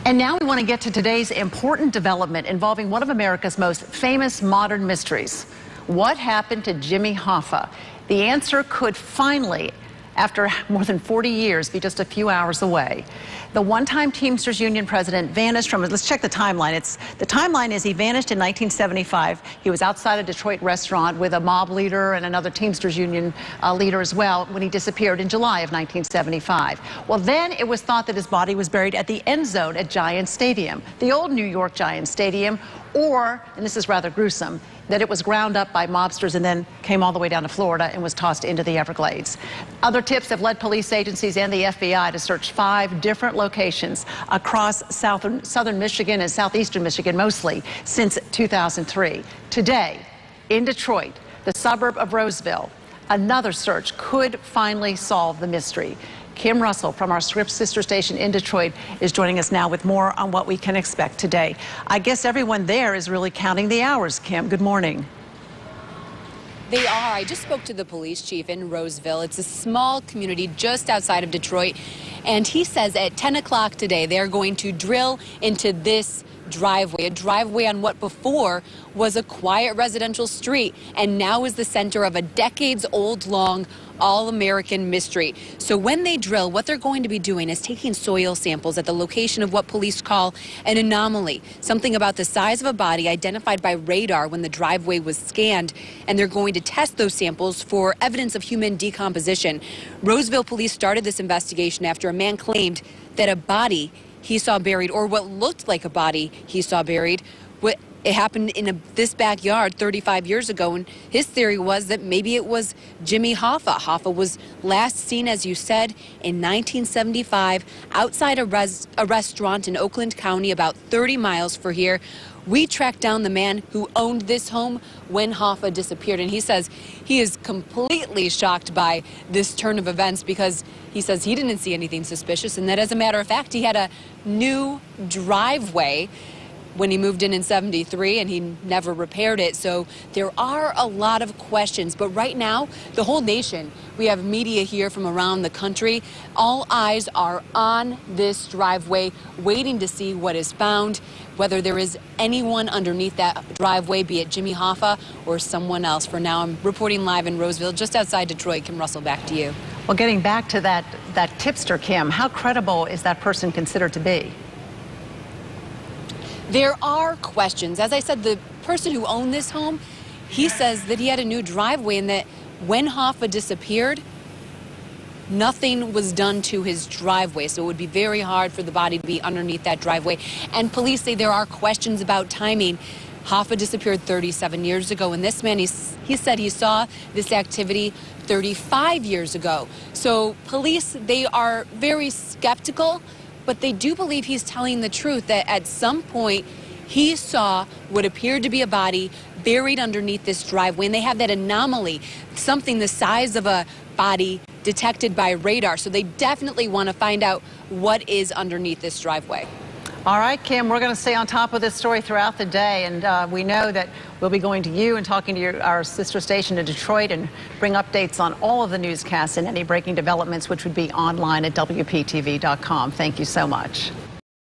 And now we want to get to today's important development involving one of America's most famous modern mysteries. What happened to Jimmy Hoffa? The answer could finally, after more than 40 years, be just a few hours away. The one-time Teamsters Union president vanished from, let's check the timeline. The timeline is he vanished in 1975. He was outside a Detroit restaurant with a mob leader and another Teamsters Union leader as well when he disappeared in July of 1975. Well, then it was thought that his body was buried at the end zone at Giants Stadium, the old New York Giants Stadium, or, and this is rather gruesome, that it was ground up by mobsters and then came all the way down to Florida and was tossed into the Everglades. Other tips have led police agencies and the FBI to search 5 different locations across southern Michigan and southeastern Michigan mostly since 2003. Today, in Detroit, the suburb of Roseville, another search could finally solve the mystery. Kim Russell from our Scripps sister station in Detroit is joining us now with more on what we can expect today. I guess everyone there is really counting the hours, Kim. Good morning. They are. I just spoke to the police chief in Roseville. It's a small community just outside of Detroit. And he says at 10 o'clock today, they're going to drill into this driveway, a driveway on what before was a quiet residential street and now is the center of a decades-old long all-American mystery. So when they drill, what they're going to be doing is taking soil samples at the location of what police call an anomaly, something about the size of a body identified by radar when the driveway was scanned, and they're going to test those samples for evidence of human decomposition. Roseville police started this investigation after a man claimed that a body he saw buried, or what looked like a body he saw buried, it happened in this backyard 35 years ago, and his theory was that maybe it was Jimmy Hoffa. Hoffa was last seen, as you said, in 1975 outside a restaurant in Oakland County, about 30 miles from here. We tracked down the man who owned this home when Hoffa disappeared, and he says he is completely shocked by this turn of events because he says he didn't see anything suspicious, and that as a matter of fact, he had a new driveway when he moved in 73, and he never repaired it. So there are a lot of questions, but right now the whole nation, we have media here from around the country, all eyes are on this driveway waiting to see what is found, whether there is anyone underneath that driveway, be it Jimmy Hoffa or someone else. For now, I'm reporting live in Roseville just outside Detroit. Kim Russell, back to you. Well, getting back to that tipster, Kim, how credible is that person considered to be? There are questions. As I said, the person who owned this home, he says that he had a new driveway and that when Hoffa disappeared, nothing was done to his driveway. So it would be very hard for the body to be underneath that driveway. And police say there are questions about timing. Hoffa disappeared 37 years ago, and this man, he said he saw this activity 35 years ago. So police, they are very skeptical, but they do believe he's telling the truth, that at some point he saw what appeared to be a body buried underneath this driveway, and they have that anomaly, something the size of a body detected by radar. So they definitely want to find out what is underneath this driveway. All right, Kim, we're going to stay on top of this story throughout the day, and we know that we'll be going to you and talking to our sister station in Detroit and bring updates on all of the newscasts and any breaking developments, which would be online at WPTV.com. Thank you so much.